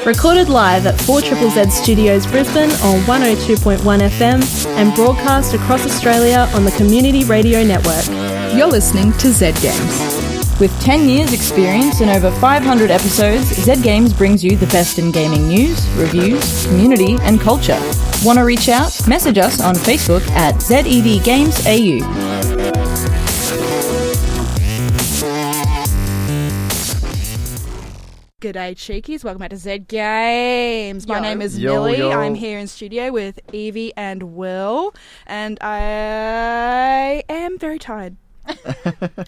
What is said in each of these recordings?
Recorded live at 4ZZZ Studios Brisbane on 102.1 FM and broadcast across Australia on the Community Radio Network. You're listening to Z Games. With 10 years experience and over 500 episodes, Z Games brings you the best in gaming news, reviews, community and culture. Want to reach out? Message us on Facebook at ZEVGamesAU. G'day cheekies, welcome back to Z Games. My name is Millie. I'm here in studio with Evie and Will, and I am very tired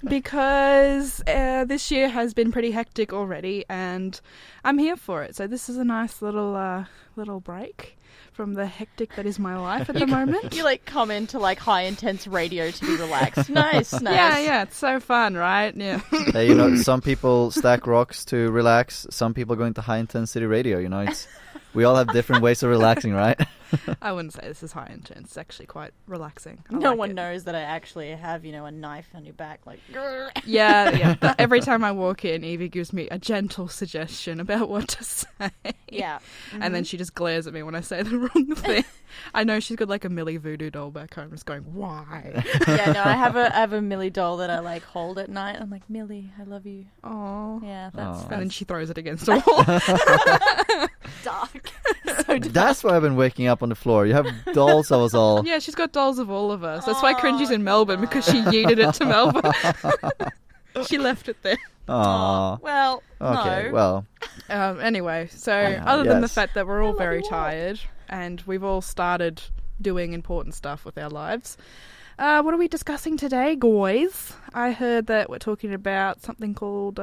because this year has been pretty hectic already, and I'm here for it. So this is a nice little break from the hectic that is my life at the moment. You come into high intense radio to be relaxed. Nice. Yeah, it's so fun, right? Yeah. Hey, some people stack rocks to relax. Some people go into high intensity radio. We all have different ways of relaxing, right? I wouldn't say this is high intense. It's actually quite relaxing. No one knows that I actually have, a knife on your back, Yeah. Every time I walk in, Evie gives me a gentle suggestion about what to say. Yeah. Mm-hmm. And then she just glares at me when I say the wrong thing. I know she's got a Millie voodoo doll back home just going, why? Yeah, no, I have a Millie doll that I hold at night. I'm like, Millie, I love you. Oh. Yeah, that's... And then she throws it against a wall. Dark. So dark. That's why I've been waking up on the floor. You have dolls of us all. Yeah, she's got dolls of all of us. That's why Cringy's in Melbourne, because she yeeted it to Melbourne. She left it there. Aww. Well, okay, no. well. Anyway, so other than the fact that we're all very tired and we've all started doing important stuff with our lives, what are we discussing today, guys? I heard that we're talking about something called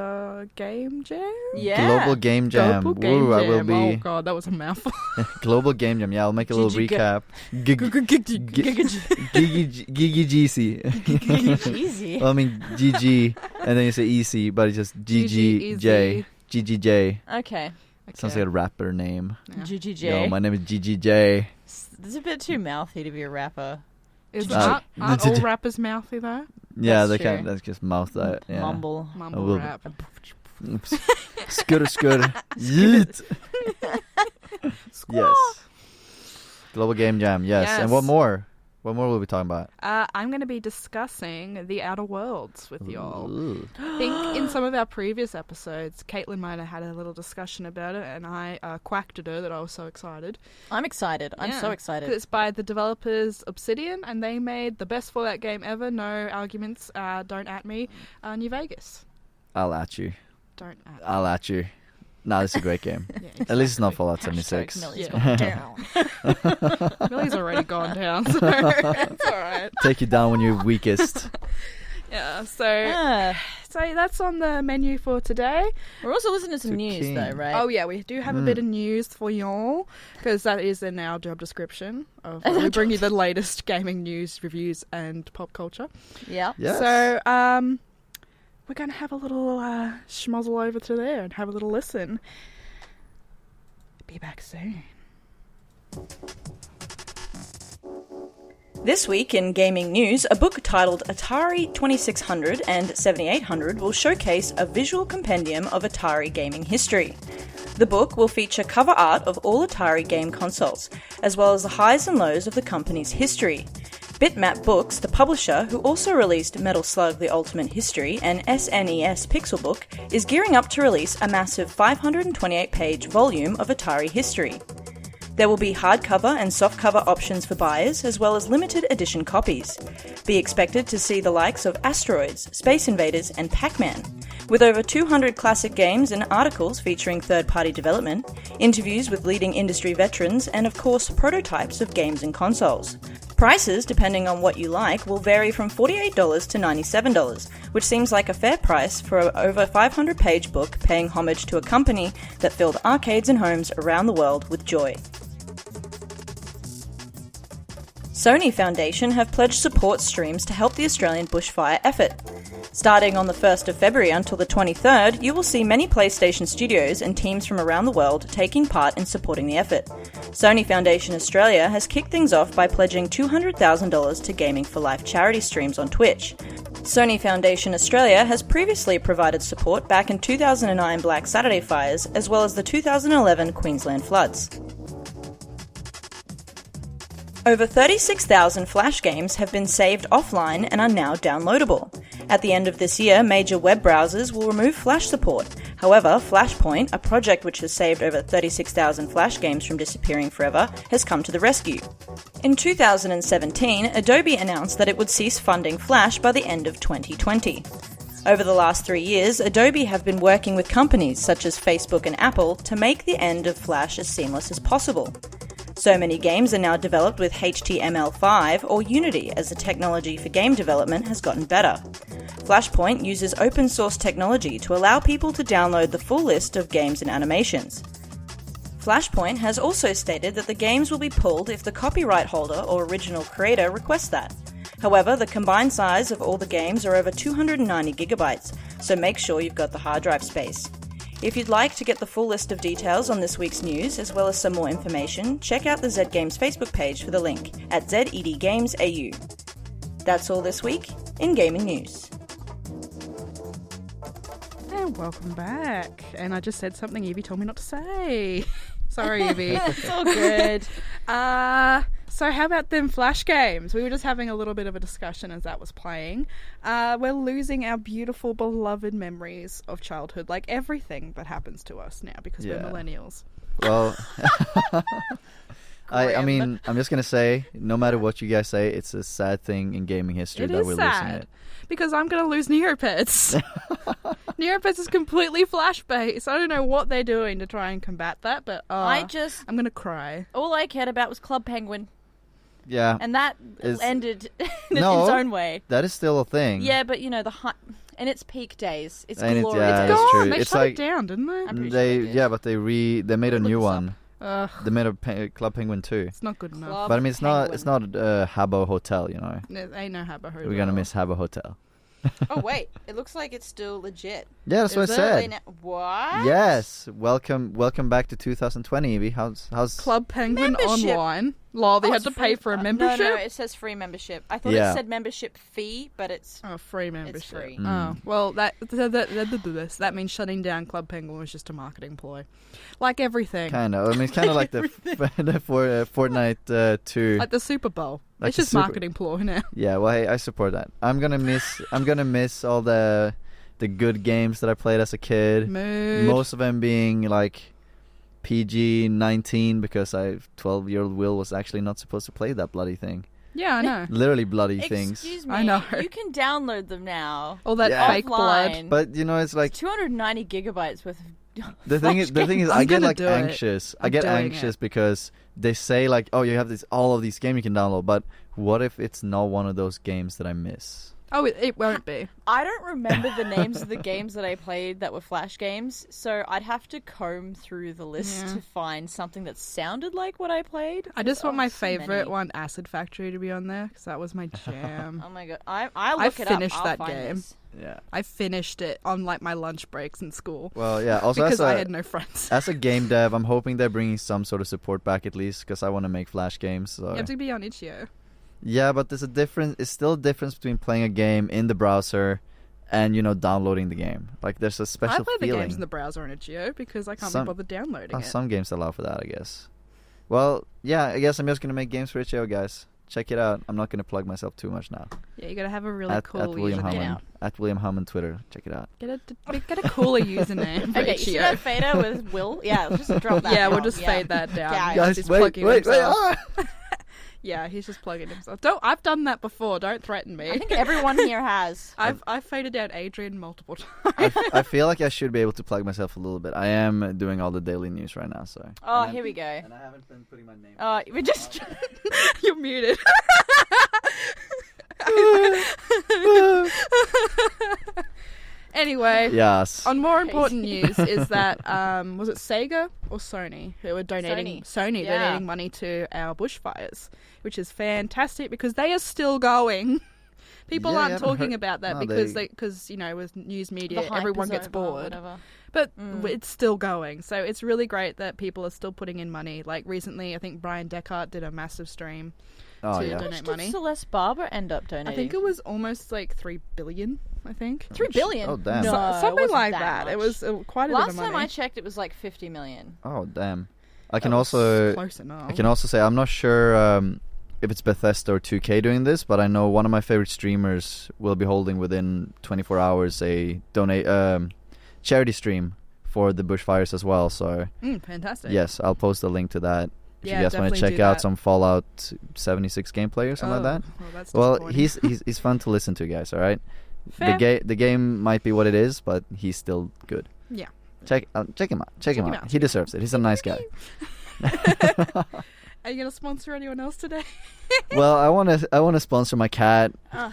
Game Jam? Yeah. Global Game Jam. Global Game Jam. I will be... Oh, God, that was a mouthful. Global Game Jam. Yeah, I'll make a little recap. GGJ. Well, I mean, GG, and then you say EC, but it's just GGJ. GGJ. Okay. Sounds like a rapper name. Yeah. GGJ. Yo, my name is GGJ. This is a bit too mouthy to be a rapper. Aren't all rappers mouthy, though? Yeah, That's they true. can't. That's just mouth that. Yeah. Mumble rap. Oops. Scooter. Yeet. Yes. Global Game Jam. Yes. And what more? What more will we talking about? I'm going to be discussing The Outer Worlds with y'all. Ooh. I think in some of our previous episodes, Caitlin might have had a little discussion about it, and I quacked at her that I was so excited. I'm excited. I'm so excited. 'Cause it's by the developers Obsidian, and they made the best Fallout game ever. No arguments. Don't at me. New Vegas. I'll at you. Don't at me. I'll at you. No, this is a great game. Yeah, exactly. At least it's not Fallout 76. Millie's gone down. Millie's already gone down, so it's all right. Take you down when you're weakest. Yeah, so that's on the menu for today. We're also listening to some news, though, right? Oh, yeah, we do have a bit of news for y'all, because that is in our job description. We bring you the latest gaming news, reviews, and pop culture. Yeah. Yes. So, we're going to have a little schmozzle over to there and have a little listen. Be back soon. This week in gaming news, a book titled Atari 2600 and 7800 will showcase a visual compendium of Atari gaming history. The book will feature cover art of all Atari game consoles, as well as the highs and lows of the company's history. Bitmap Books, the publisher, who also released Metal Slug The Ultimate History and SNES Pixelbook, is gearing up to release a massive 528-page volume of Atari history. There will be hardcover and softcover options for buyers, as well as limited edition copies. Be expected to see the likes of Asteroids, Space Invaders, and Pac-Man. With over 200 classic games and articles featuring third-party development, interviews with leading industry veterans, and of course, prototypes of games and consoles. Prices, depending on what you like, will vary from $48 to $97, which seems like a fair price for an over 500-page book paying homage to a company that filled arcades and homes around the world with joy. Sony Foundation have pledged support streams to help the Australian bushfire effort. Starting on the 1st of February until the 23rd, you will see many PlayStation studios and teams from around the world taking part in supporting the effort. Sony Foundation Australia has kicked things off by pledging $200,000 to Gaming for Life charity streams on Twitch. Sony Foundation Australia has previously provided support back in 2009 Black Saturday fires, as well as the 2011 Queensland floods. Over 36,000 Flash games have been saved offline and are now downloadable. At the end of this year, major web browsers will remove Flash support. However, Flashpoint, a project which has saved over 36,000 Flash games from disappearing forever, has come to the rescue. In 2017, Adobe announced that it would cease funding Flash by the end of 2020. Over the last 3 years, Adobe have been working with companies such as Facebook and Apple to make the end of Flash as seamless as possible. So many games are now developed with HTML5 or Unity as the technology for game development has gotten better. Flashpoint uses open source technology to allow people to download the full list of games and animations. Flashpoint has also stated that the games will be pulled if the copyright holder or original creator requests that. However, the combined size of all the games are over 290 gigabytes, so make sure you've got the hard drive space. If you'd like to get the full list of details on this week's news, as well as some more information, check out the Zed Games Facebook page for the link at ZedGamesAU. That's all this week in gaming news. And welcome back. And I just said something Evie told me not to say. Sorry, Evie. It's all good. So how about them Flash games? We were just having a little bit of a discussion as that was playing. We're losing our beautiful, beloved memories of childhood, like everything that happens to us now because we're millennials. Well, I mean, I'm just going to say, no matter what you guys say, it's a sad thing in gaming history that we're losing it. Because I'm going to lose Neopets. Neopets is completely Flash-based. I don't know what they're doing to try and combat that, but I'm going to cry. All I cared about was Club Penguin. Yeah. And that ended in its own way. That is still a thing. Yeah, but you know, in its peak days, it's and glorious. It's true. They it's shut like, it down, didn't they? I'm pretty sure they did. Yeah, but they made a new one. They made a Club Penguin 2. It's not good enough. But I mean, it's not Habbo Hotel, you know. There ain't no Habbo Hotel. We're gonna miss Habbo Hotel. Oh wait, it looks like it's still legit. Yeah, that's what I said. What? Yes, welcome back to 2020, Evie. How's Club Penguin membership. Online? Lol, they had to pay for a membership? No, it says free membership. I thought it said membership fee, but it's free membership. It's free. Oh, well, that means shutting down Club Penguin was just a marketing ploy. Like everything. Kind of. I mean, it's kind of like the Fortnite 2. Like the Super Bowl. Like it's just marketing ploy now. Yeah, well, hey, I support that. I'm gonna miss all the good games that I played as a kid. Most of them being like PG-19 because 12-year-old Will was actually not supposed to play that bloody thing. Yeah, I know. Literally bloody things. Excuse me. I know. You can download them now. All that fake blood. But you know, it's like 290 gigabytes worth of the thing is I get like anxious. I get anxious because they say like, oh, you have all of these games you can download, but what if it's not one of those games that I miss? Oh, it won't be. I don't remember the names of the games that I played that were Flash games, so I'd have to comb through the list to find something that sounded like what I played. I just want my favourite one, Acid Factory, to be on there, because that was my jam. Oh my god. I finished that game. This. Yeah. I finished it on like my lunch breaks in school. Well, yeah. Also, because I had no friends. As a game dev, I'm hoping they're bringing some sort of support back at least, because I want to make Flash games. So. You have to be on itch.io. Yeah, but there's a difference. It's still a difference between playing a game in the browser and, you know, downloading the game. Like, there's a special feeling. I play the games in the browser on itch.io because I can't be bothered downloading it. Some games allow for that, I guess. Well, yeah, I guess I'm just going to make games for itch.io, guys. Check it out. I'm not going to plug myself too much now. Yeah, you got to have a really cool username. At William Hammond Twitter. Check it out. Get a cooler username for okay, itch.io. You see that fader with Will? Yeah, let's just drop that Yeah, we'll just fade that down. Yeah, guys, wait. Yeah, he's just plugging himself. I've done that before. Don't threaten me. I think everyone here has. I've faded out Adrian multiple times. I feel like I should be able to plug myself a little bit. I am doing all the daily news right now, so. Oh, here we go. And I haven't been putting my name. Oh, we're just. You're muted. Anyway, yes. On more important news is that was it Sega or Sony who were donating donating money to our bushfires, which is fantastic because they are still going. People Yeah, I aren't haven't talking heard- about that no, because with news media, The hype everyone is gets over or bored. whatever. But it's still going. So it's really great that people are still putting in money. Like recently, I think Brian Deckard did a massive stream to yeah. donate How much money. did Celeste Barber end up donating? I think it was almost like 3 billion, I think. 3 billion. Oh, damn. No, So- it something wasn't like that. that. It much. was quite a Last bit of money. time I checked, it was like 50 million. Oh, damn. I can That was also close enough. I can also say I'm not sure if it's Bethesda or 2K doing this, but I know one of my favorite streamers will be holding within 24 hours a charity stream for the bushfires as well. So fantastic. yes, I'll post a link to that if Yeah, you guys want definitely to check do out that. some Fallout 76 gameplay or something like that. Well, that's Well, disappointing. he's fun to listen to, guys. All right, Fair. the game might be what it is, but he's still good. Yeah. Check him out. Check him him out. out. He deserves it. He's a nice guy. Are you gonna sponsor anyone else today? Well, I want to sponsor my cat. Oh,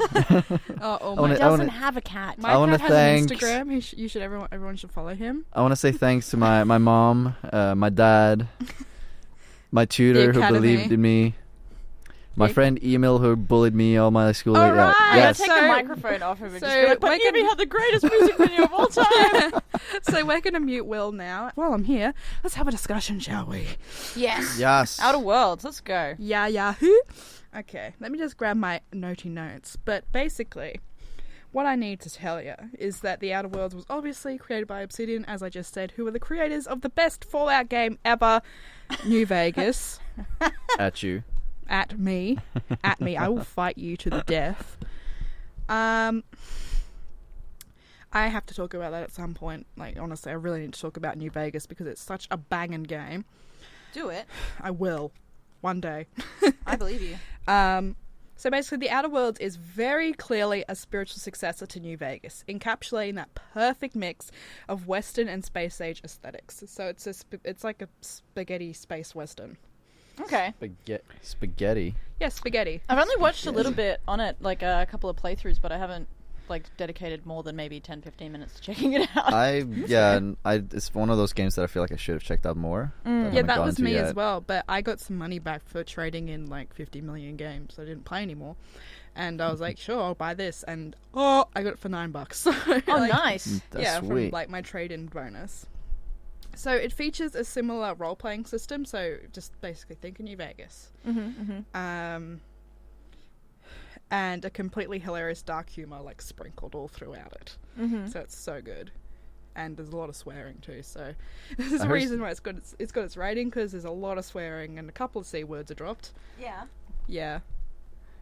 I my wanna- He doesn't have a cat. My I wanna cat has an thank- Instagram. Everyone should follow him. I want to say thanks to my mom, my dad, my tutor who academy. believed in me, my The- friend Emil who bullied me all my school. All right. Yes. Take So- the microphone off him and so just be like, but we're Evie gonna- had the greatest music video of all time. So we're gonna mute Will now. While I'm here, let's have a discussion, shall we? Yes. Yes. Outer Worlds, let's go. Yeah, Yahoo. Okay, let me just grab my notey notes. But basically, what I need to tell you is that The Outer Worlds was obviously created by Obsidian, as I just said, who are the creators of the best Fallout game ever, New Vegas. At you. At me. I will fight you to the death. I have to talk about that at some point. Like, honestly, I really need to talk about New Vegas because it's such a banging game. Do it. I will. One day. I believe you. So basically, The Outer Worlds is very clearly a spiritual successor to New Vegas, encapsulating that perfect mix of Western and space age aesthetics. So it's like a spaghetti space Western. Okay. Spaghetti. Yeah, spaghetti. I've only watched a little bit on it, like a couple of playthroughs, but I haven't dedicated more than maybe 10-15 minutes to checking it out. It's one of those games that I feel like I should have checked out more. Yeah, that was me as well, but I got some money back for trading in like 50 million games. I didn't play anymore. And I was like, sure, I'll buy this. And, I got it for $9. So, Nice. That's from sweet. like my trade-in bonus. So it features a similar role-playing system, so just basically think of New Vegas. And a completely hilarious dark humour like sprinkled all throughout it. So it's so good. And there's a lot of swearing too, so this is the reason why it's got its rating, because there's a lot of swearing and a couple of C words are dropped. Yeah. Yeah.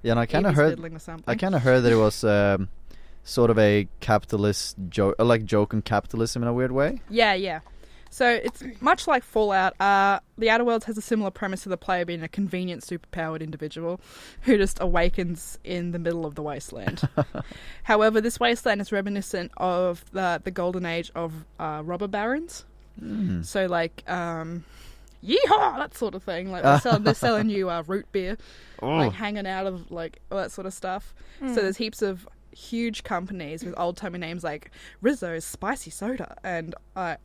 Yeah, and I kind of Evie's heard. fiddling with something. I kind of heard that it was sort of a capitalist joke, like joke on capitalism in a weird way. Yeah. So it's much like Fallout. The Outer Worlds has a similar premise to the player being a convenient, superpowered individual who just awakens in the middle of the wasteland. However, this wasteland is reminiscent of the golden age of robber barons. So like, yeehaw, that sort of thing. Like they're selling you root beer, like hanging out of like all that sort of stuff. So there's heaps of huge companies with old-timey names like Rizzo's Spicy Soda and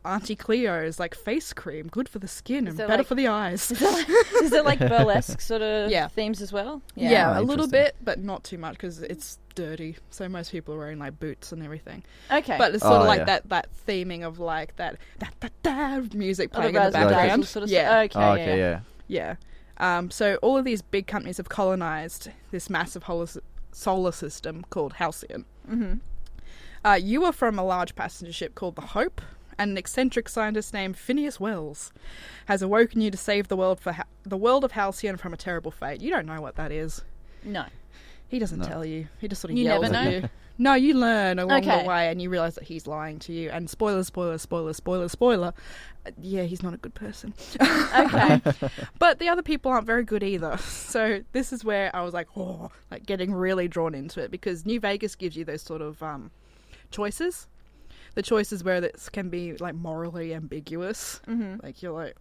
Auntie Cleo's like face cream, good for the skin and better for the eyes. Is it like burlesque sort of themes as well? Yeah, Oh, a little interesting. bit, but not too much because it's dirty. So most people are wearing like boots and everything. Okay. But it's sort of like yeah. that theming of like that music Oh, playing in the razzle background. dazzle sort of Yeah. stuff. Oh, Okay, okay, Yeah. So all of these big companies have colonized this massive solar system called Halcyon. You are from a large passenger ship called the Hope, and an eccentric scientist named Phineas Wells has awoken you to save the world the world of Halcyon from a terrible fate. You don't know what that is. No. He doesn't tell you. He just sort of You yells never at know? you. No, you learn along Okay. the way, and you realise that he's lying to you. And spoiler. Yeah, he's not a good person. Okay. But the other people aren't very good either. So this is where I was like, getting really drawn into it, because New Vegas gives you those sort of choices. The choices where this can be like morally ambiguous. Like you're like,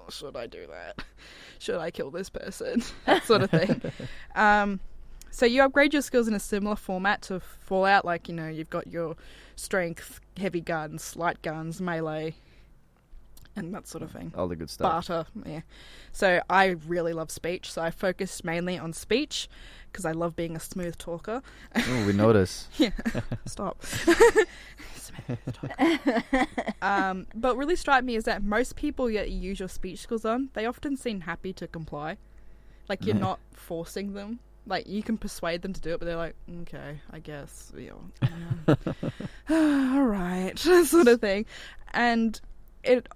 should I do that? Should I kill this person? That sort of thing. So you upgrade your skills in a similar format to Fallout. Like, you've got your strength, heavy guns, light guns, melee, and that sort of thing. All the good stuff. Barter, yeah. So I really love speech, so I focused mainly on speech, because I love being a smooth talker. Oh, we notice. Yeah, stop. But really strike me is that most people you use your speech skills on, they often seem happy to comply. Like, you're not forcing them. Like, you can persuade them to do it, but they're like, okay, I guess. All right, sort of thing. And it,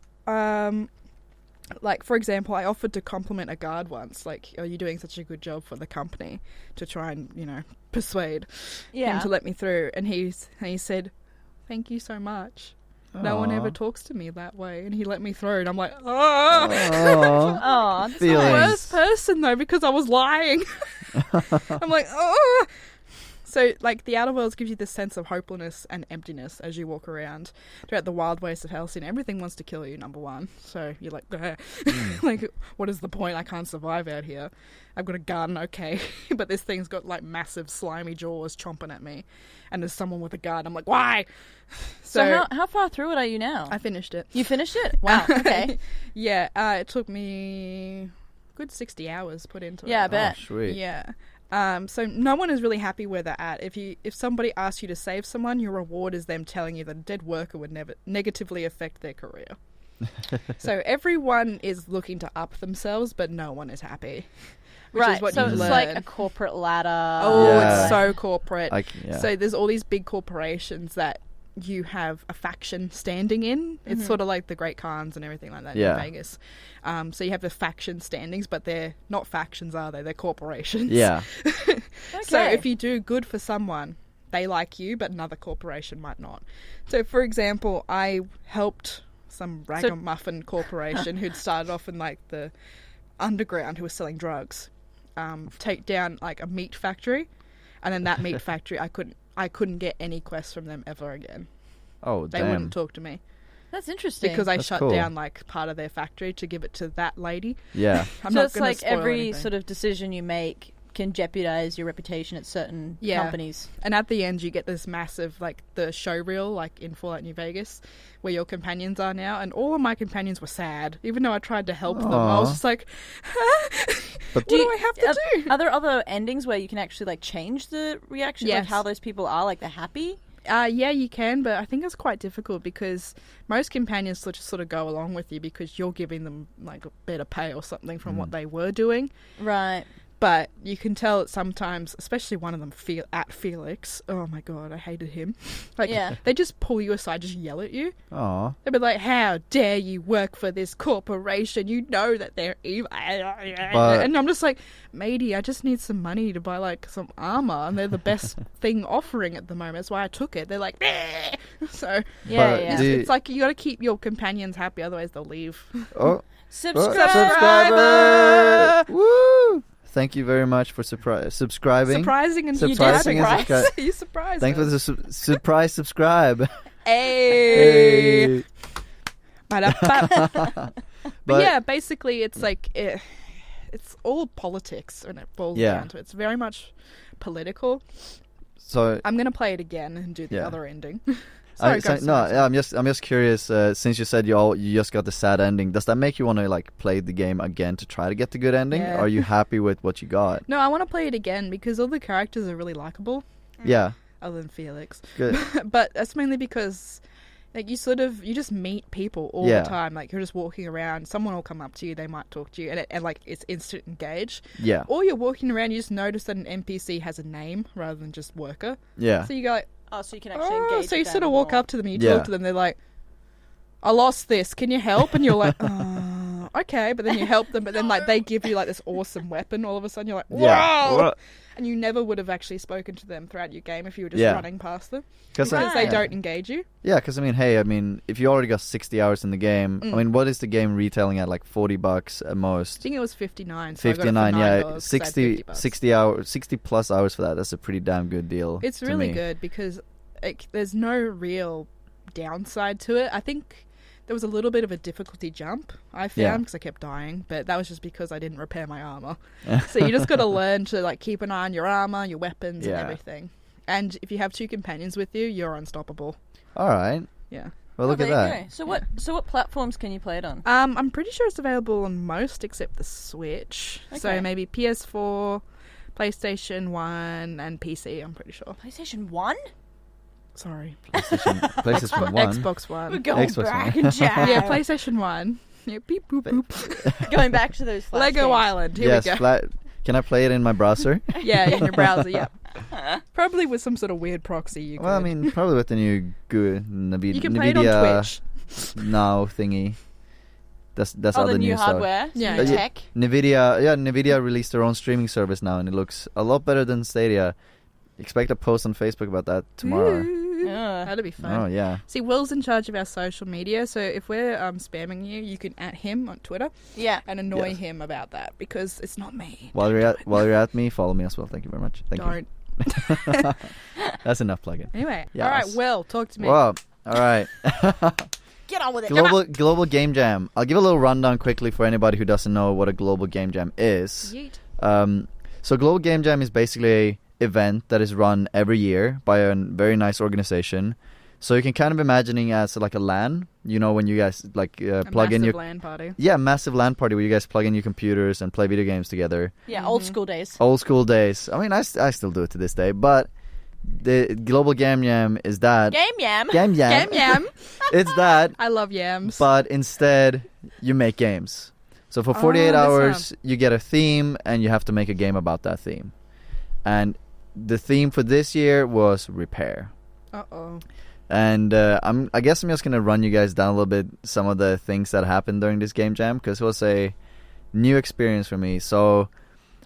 like, for example, I offered to compliment a guard once, like, "Oh, you're doing such a good job for the company," to try and, persuade him to let me through. And he said, "Thank you so much. No one ever talks to me that way." And he let me through, and I'm like, oh, that's the worst person, though, because I was lying. I'm like, oh. So, like, the Outer Worlds gives you this sense of hopelessness and emptiness as you walk around throughout the wild wastes of Halcyon. Everything wants to kill you, number one. So you're like, like, what is the point? I can't survive out here. I've got a gun, okay. But this thing's got, like, massive slimy jaws chomping at me. And there's someone with a gun. I'm like, why? So how far through it are you now? I finished it. You finished it? Wow, okay. Yeah, it took me a good 60 hours put into it. Yeah, I bet. Oh, sweet. Yeah. So no one is really happy where they're at. If somebody asks you to save someone, your reward is them telling you that a dead worker would never negatively affect their career. So everyone is looking to up themselves, but no one is happy. Which is what so you it's learn. like a corporate ladder. Oh, Yeah. it's so corporate. Yeah. So there's all these big corporations that you have a faction standing in. It's sort of like the Great Khans and everything like that in Vegas. So you have the faction standings, but they're not factions, are they? They're corporations. Yeah. So if you do good for someone, they like you, but another corporation might not. So, for example, I helped some ragamuffin corporation who'd started off in, like, the underground, who was selling drugs, take down, like, a meat factory. And then that meat factory, I couldn't get any quests from them ever again. Oh, They damn. wouldn't talk to me. That's interesting. Because I That's shut cool. down, like, part of their factory to give it to that lady. Yeah. I'm so not it's gonna like spoil every anything. sort of decision you make can jeopardize your reputation at certain companies. And at the end, you get this massive, like, the showreel, like in Fallout New Vegas, where your companions are now. And all of my companions were sad, even though I tried to help them. I was just like, But what do I have to do? Are there other endings where you can actually, like, change the reaction of Yes. how those people are? Like, they're happy? Yeah, you can, but I think it's quite difficult because most companions just sort of go along with you because you're giving them, like, better pay or something from what they were doing. Right. But you can tell that sometimes, especially one of them, Felix. Oh my god, I hated him. Like, they just pull you aside, just yell at you. Aw. They'd be like, "How dare you work for this corporation? You know that they're evil." And I'm just like, "Matey, I just need some money to buy, like, some armor, and they're the best thing offering at the moment. That's why I took it." They're like, "Bleh." So it's like you got to keep your companions happy, otherwise they'll leave. Oh. Subscriber! Woo! Thank you very much for subscribing. Surprising and Surprising and surprise. You surprised Thanks for us. the surprise subscribe. Hey! But But yeah, basically it's like, it's all politics when it boils down to it. It's very much political. So I'm going to play it again and do the other ending. I'm just curious. Since you said you just got the sad ending, does that make you want to, like, play the game again to try to get the good ending? Yeah. Or are you happy with what you got? No, I want to play it again because all the characters are really likable. Yeah. Other than Felix. Good. But that's mainly because, like, you just meet people all the time. Like, you're just walking around, someone will come up to you, they might talk to you, and like, it's instant engage. Yeah. Or you're walking around, you just notice that an NPC has a name rather than just worker. Yeah. So you go like, oh, so you can actually engage. So you with sort them of walk more. up to them and you talk to them, they're like, "I lost this, can you help?" And you're like, okay, but then you help them, but then, like, they give you, like, this awesome weapon all of a sudden, you're like, "Wow!" Yeah. And you never would have actually spoken to them throughout your game if you were just running past them. Because they don't engage you. Yeah, because, I mean, if you already got 60 hours in the game, I mean, what is the game retailing at? Like $40 at most? I think it was 59. So 59, I got it for $9, yeah. so I had 50 60 plus hours for that. That's a pretty damn good deal. It's really good because, like, there's no real downside to it. I think there was a little bit of a difficulty jump I found because I kept dying, but that was just because I didn't repair my armor. So you just got to learn to, like, keep an eye on your armor, your weapons, and everything. And if you have two companions with you, you're unstoppable. All right. Yeah. Well, look at that. So what platforms can you play it on? I'm pretty sure it's available on most except the Switch. Okay. So maybe PS4, PlayStation 1 and PC, I'm pretty sure. PlayStation 1? Sorry. PlayStation 1. Xbox One. We're going Xbox back One. and jab. Yeah, PlayStation 1. Yeah, beep, boop, boop. Going back to those Flash Lego games. Island. Here we go. Can I play it in my browser? Yeah, in your browser, yeah. Probably with some sort of weird proxy you could. Well, I mean, probably with the new Nvidia. You can play it on Twitch. Now thingy. That's all the the new stuff. hardware, Yeah. new Yeah. tech. Nvidia released their own streaming service now, and it looks a lot better than Stadia. Expect a post on Facebook about that tomorrow. That'd be fun. Oh yeah. See, Will's in charge of our social media, so if we're spamming you, you can @, him on Twitter Yeah. and annoy him about that because it's not me. While you're at me, follow me as well. Thank you very much. Thank Don't. you. That's enough plugging. Anyway, Yes. all right, Will, talk to me. Well, all right. Get on with it. Global Game Jam. I'll give a little rundown quickly for anybody who doesn't know what a Global Game Jam is. Yeet. So Global Game Jam is basically a event that is run every year by a very nice organization. So you can kind of imagining as like a LAN, you know, when you guys like plug in your LAN party. Yeah, massive LAN party where you guys plug in your computers and play video games together. Yeah, old school days. Old school days. I mean, I still do it to this day, but the Global Game Jam is that Game Yam. Game Jam. Game yam. It's that, I love yams. but instead you make games. So for 48 that hours, you get a theme and you have to make a game about that theme. And the theme for this year was repair. Uh-oh. And I guess I'm just going to run you guys down a little bit some of the things that happened during this game jam because it was a new experience for me. So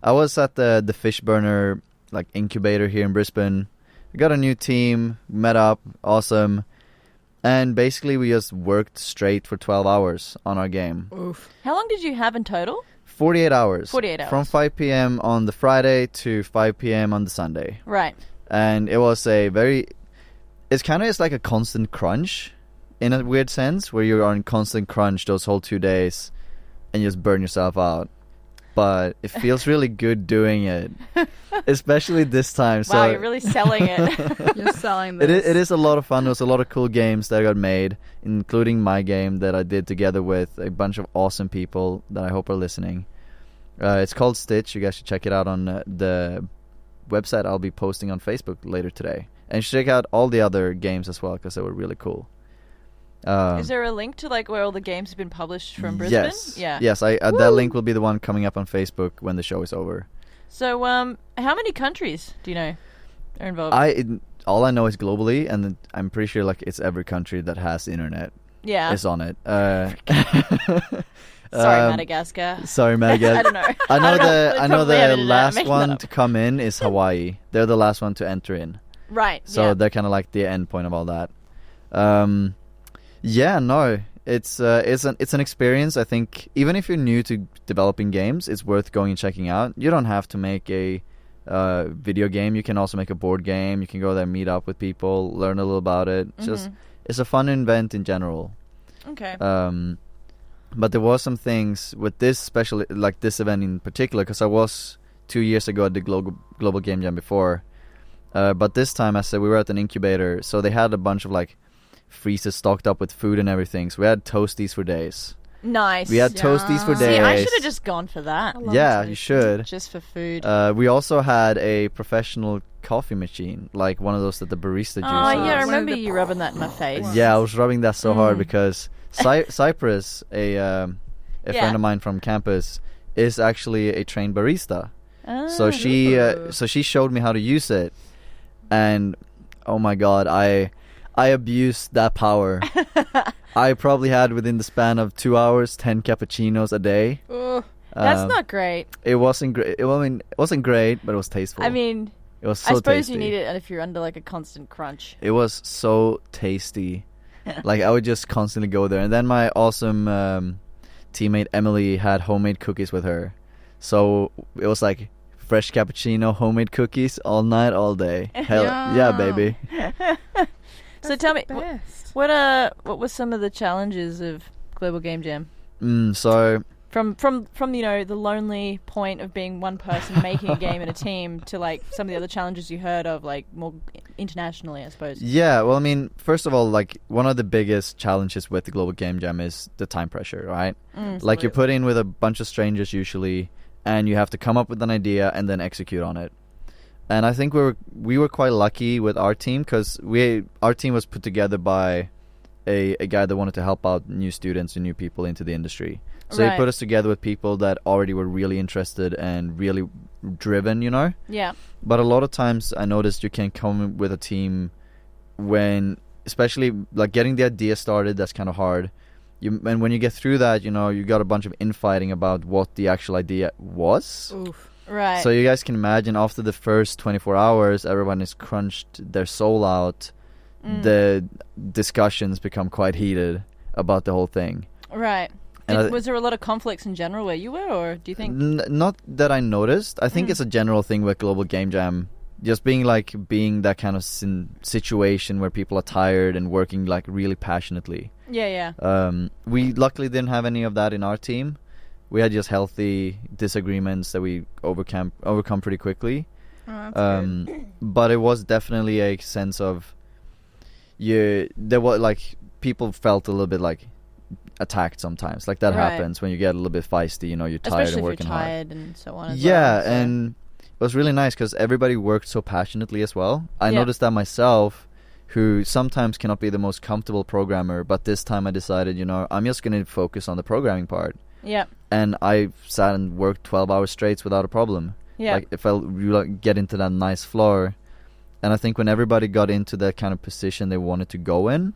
I was at the fish burner like incubator here in Brisbane. I got a new team, met up, awesome. And basically we just worked straight for 12 hours on our game. Oof. How long did you have in total? 48 hours. 48 hours. From 5 p.m. on the Friday to 5 p.m. on the Sunday. Right. And it was a very... It's kind of just like a constant crunch in a weird sense where you're on constant crunch those whole 2 days and you just burn yourself out. But it feels really good doing it, especially this time. So Wow, you're really selling it. You're selling it this. is a lot of fun. There's a lot of cool games that got made, including my game that I did together with a bunch of awesome people that I hope are listening. It's called Stitch. You guys should check it out on the website I'll be posting on Facebook later today. And check out all the other games as well because they were really cool. Is there a link to like where all the games have been published from Brisbane? Yes. Yeah. Yes, that link will be the one coming up on Facebook when the show is over. So, how many countries do you know are involved? All I know is globally, and I'm pretty sure like it's every country that has internet Yeah. is on it. Sorry, Madagascar. Sorry, Madagascar. I don't know. I know They I know probably have the internet. last Make that one up. to come in is Hawaii. They're the last one to enter in. Right. So yeah. they're kind of like the end point of all that. Yeah, no, it's an experience. I think even if you're new to developing games, it's worth going and checking out. You don't have to make a video game. You can also make a board game. You can go there, meet up with people, learn a little about it. It's a fun event in general. Okay. But there was some things with this special, like this event in particular, because I was 2 years ago at the Global Game Jam before. But this time, I said we were at an incubator, so they had a bunch of like freezers stocked up with food and everything. So we had toasties for days. Nice. We had toasties for days. See, I should have just gone for that. Yeah, you should. Just for food. We also had a professional coffee machine, like one of those that the barista uses. Oh, yeah, I One remember of the you rubbing that in my face. Yeah, I was rubbing that so hard because Cyprus, a Yeah. friend of mine from campus, is actually a trained barista. Ah. So she showed me how to use it, and oh my god, I abused that power. I probably had within the span of 2 hours 10 cappuccinos a day. That's not great. It wasn't great. It wasn't great, but it was tasteful. I mean, it was so I suppose tasty. you need it if you're under like a constant crunch. It was so tasty. Like I would just constantly go there, and then my awesome teammate Emily had homemade cookies with her, so it was like fresh cappuccino, homemade cookies all night, all day. Hell yeah, baby. So tell me, Best. what were some of the challenges of Global Game Jam? So From you know the lonely point of being one person making a game in a team to like some of the other challenges you heard of like more internationally, I suppose. yeah, well, I mean, first of all, like one of the biggest challenges with the Global Game Jam is the time pressure, right? Like you're put in with a bunch of strangers usually, and you have to come up with an idea and then execute on it. And I think we were quite lucky with our team, because our team was put together by a guy that wanted to help out new students and new people into the industry. So he put us together with people that already were really interested and really driven, you know? Yeah. But a lot of times I noticed you can come with a team when, especially like getting the idea started, that's kind of hard. And when you get through that, you know, you got a bunch of infighting about what the actual idea was. Oof. Right. So you guys can imagine, after the first 24 hours, everyone has crunched their soul out. The discussions become quite heated about the whole thing. Right. Was there a lot of conflicts in general where you were, or do you think? Not that I noticed. I think it's a general thing with Global Game Jam. Just being that kind of situation where people are tired and working like really passionately. Yeah, yeah. We luckily didn't have any of that in our team. We had just healthy disagreements that we overcome pretty quickly. Oh, that's good. But it was definitely a sense of there was like people felt a little bit like attacked sometimes. Like that happens when you get a little bit feisty, you know, you're tired and working hard. Especially if you're tired and so on as well. Yeah, so. And it was really nice because everybody worked so passionately as well. I noticed that myself, who sometimes cannot be the most comfortable programmer, but this time I decided, you know, I'm just going to focus on the programming part. Yeah. And I sat and worked 12 hours straight without a problem. Yeah. Like if you get into that nice floor. And I think when everybody got into that kind of position they wanted to go in,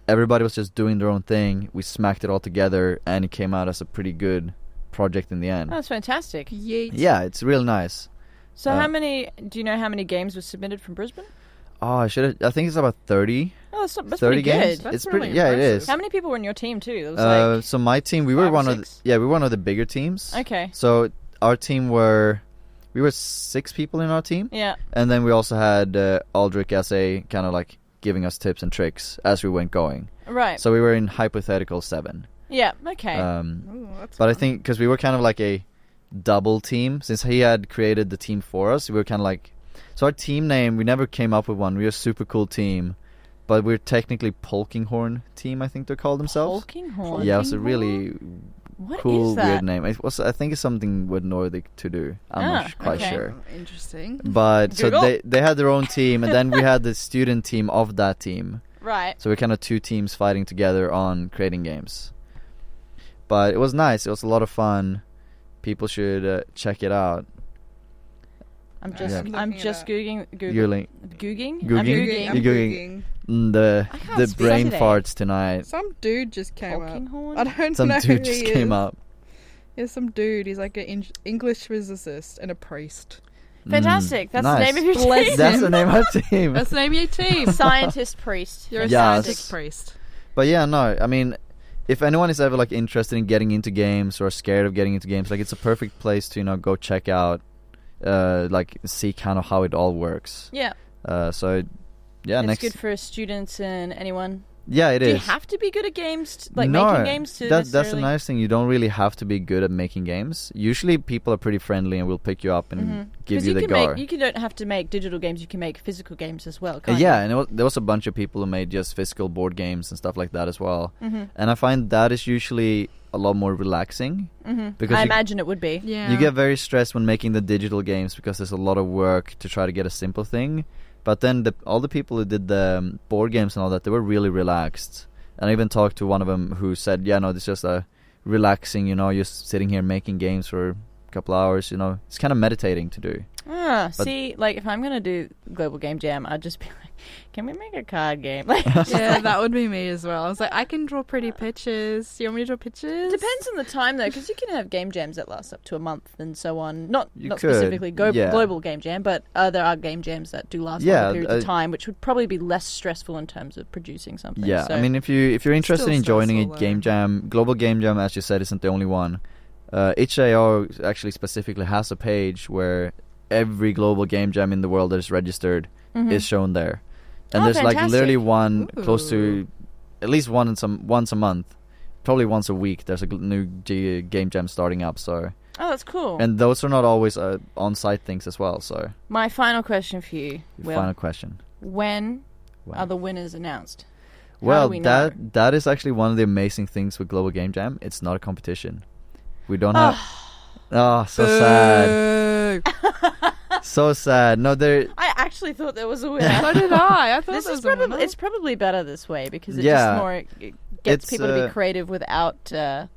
everybody was just doing their own thing. We smacked it all together and it came out as a pretty good project in the end. Oh, that's fantastic. Yeah, it's real nice. So do you know how many games were submitted from Brisbane? Oh, I think it's about 30. Oh, that's 30 pretty games. good. It's really pretty. Yeah, it is. How many people were in your team too? There was so my team, we were one of the bigger teams. Okay. So our team we were 6 people in our team. Yeah. And then we also had Aldrich as a kind of like giving us tips and tricks as we went going. Right. So we were in hypothetical 7. Yeah. Okay. But I think because we were kind of like a double team, since he had created the team for us, we were kind of like. So our team name, we never came up with one. We were a super cool team, but we're technically Polkinghorn team, I think they call themselves. Polkinghorn? Yeah, it's a really cool, weird name. I think it's something with Nordic to do. I'm not quite sure. Interesting. But so they had their own team, and then we had the student team of that team. Right. So we're kind of 2 teams fighting together on creating games. But it was nice. It was a lot of fun. People should check it out. I'm just googling. You're like Googling? You're googling. The brain farts tonight. Some dude just came up. I don't know. Some dude just came up. Yeah, some dude. He's like an English physicist and a priest. Fantastic. That's nice. the name of your team. That's the name of our team. That's the name of your team. Scientist priest. You're a scientist priest. But yeah, no, I mean, if anyone is ever like interested in getting into games or scared of getting into games, like it's a perfect place to, you know, go check out, like see kind of how it all works. Yeah. So yeah, it's good for students and anyone. Yeah, it is. Do you have to be good at games, making games? That's the nice thing. You don't really have to be good at making games. Usually people are pretty friendly and will pick you up and give you the go. You don't have to make digital games. You can make physical games as well, and there was a bunch of people who made just physical board games and stuff like that as well. And I find that is usually a lot more relaxing. Because I imagine it would be. Yeah. You get very stressed when making the digital games because there's a lot of work to try to get a simple thing. But then all the people who did the board games and all that, they were really relaxed. And I even talked to one of them who said, yeah, no, it's just a relaxing, you know, you're sitting here making games for a couple hours, you know. It's kind of meditating to do. See, like, if I'm going to do Global Game Jam, I'd just be like, can we make a card game? Yeah, that would be me as well. I was like, I can draw pretty pictures. Do you want me to draw pictures? Depends on the time, though, because you can have game jams that last up to a month and so on. Not specifically Global Game Jam, but there are game jams that do last longer periods of time, which would probably be less stressful in terms of producing something. Yeah, so. I mean, if you're interested in joining a game jam, Global Game Jam, as you said, isn't the only one. HIO actually specifically has a page where every global game jam in the world that is registered is shown there. And there's fantastic. like literally one close to at least once a month, probably once a week. There's a new game jam starting up. So that's cool. And those are not always on-site things as well. So my final question for you. Final question. When are the winners announced? Well, that is actually one of the amazing things with Global Game Jam. It's not a competition. We don't have. Oh, so sad. So sad. No, I actually thought there was a winner. So did I. I thought this there is was a winner. It's probably better this way because it Yeah. just more it gets people to be creative without so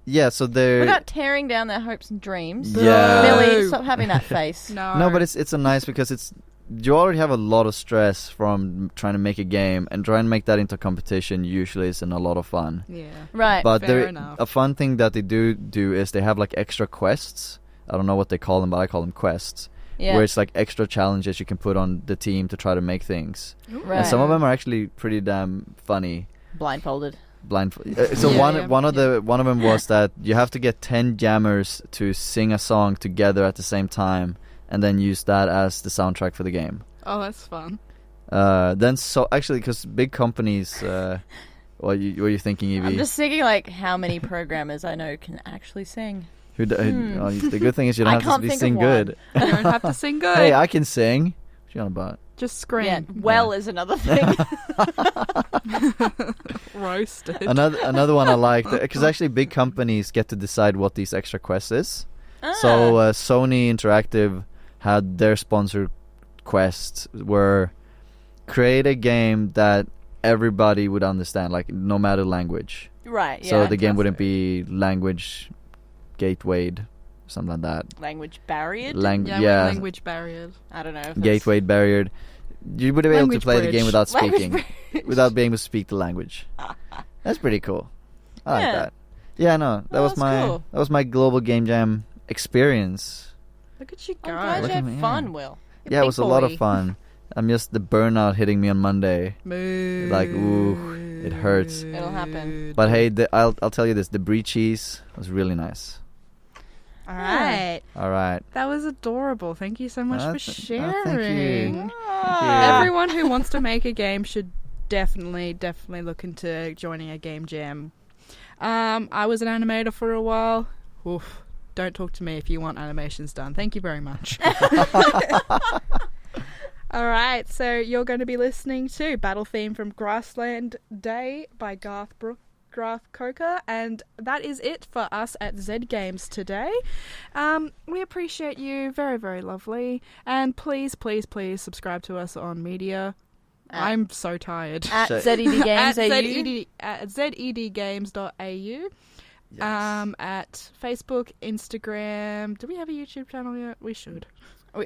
they're without tearing down their hopes and dreams. Yeah. Millie, stop having that face. No, but it's a nice because you already have a lot of stress from trying to make a game, and trying to make that into competition usually isn't a lot of fun. Yeah. Right. But Fair enough. a fun thing that they do is they have like extra quests. I don't know what they call them, but I call them quests. Yeah. Where it's like extra challenges you can put on the team to try to make things. Right. And some of them are actually pretty damn funny. Blindfolded. So Yeah, one of them was that you have to get 10 jammers to sing a song together at the same time, and then use that as the soundtrack for the game. Oh, that's fun. Actually, because big companies, what are you thinking, Evie? I'm just thinking like how many programmers I know can actually sing. The good thing is you don't have to sing good. You don't have to sing good. Hey, I can sing. What you on about? Just scream. Yeah, is another thing. Roasted. Another one I like, because actually big companies get to decide what these extra quests is. Ah. So Sony Interactive had their sponsor quests were create a game that everybody would understand, like no matter language. Right. Yeah. So the game wouldn't be language gatewayed, something like that. Language barriered. Language barriers. I don't know. Gateway barriered. You would be able to Language play the bridge. game without Language speaking, bridge. without being able to speak the language. That's pretty cool. I like Yeah. that. Yeah, no, that was that's cool. my global game jam experience. Look at you go. I'm glad you Look at had me, fun, yeah. Will. Yeah, it was a lot of fun. I'm just the burnout hitting me on Monday. Mood. Like, ooh, it hurts. It'll happen. But hey, I'll tell you this: the brie cheese was really nice. All right. All right. That was adorable. Thank you so much for sharing. Thank you. Everyone who wants to make a game should definitely look into joining a game jam. I was an animator for a while. Oof. Don't talk to me if you want animations done. Thank you very much. All right, so you're going to be listening to Battle Theme from Grassland Day by Garth Coker, and that is it for us at Z Games today. We appreciate you, very, very lovely, and please subscribe to us on media. I'm so tired. At ZED Games at zedgames.au. Yes. At Facebook, Instagram. Do we have a YouTube channel yet? We should.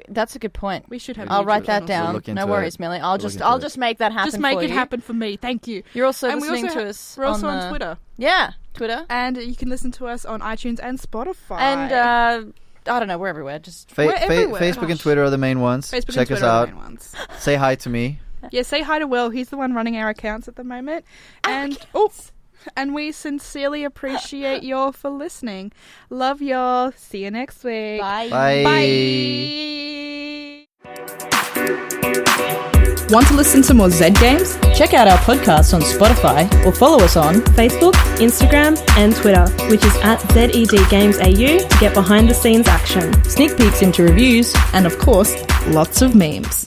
That's a good point. We should have. I'll YouTube write that channels. down. We'll look into No worries, it. Millie. I'll We'll just make that happen. Just make for it you. happen for me. Thank you. You're also And listening to us. We're also on Twitter. Yeah, Twitter. And you can listen to us on iTunes and Spotify. And I don't know, we're everywhere. Just We're everywhere. Facebook and Gosh. Twitter are the main ones. Facebook Check and us Twitter are out. the main ones. Say hi to me. Yeah, say hi to Will. He's the one running our accounts at the moment. And we sincerely appreciate y'all for listening. Love y'all. See you next week. bye. Bye. Bye. Want to listen to more Z Games? Check out our podcast on Spotify or follow us on Facebook, Instagram, and Twitter, which is at ZEDGamesAU to get behind the scenes action. sneak peeks into reviews and, of course, lots of memes.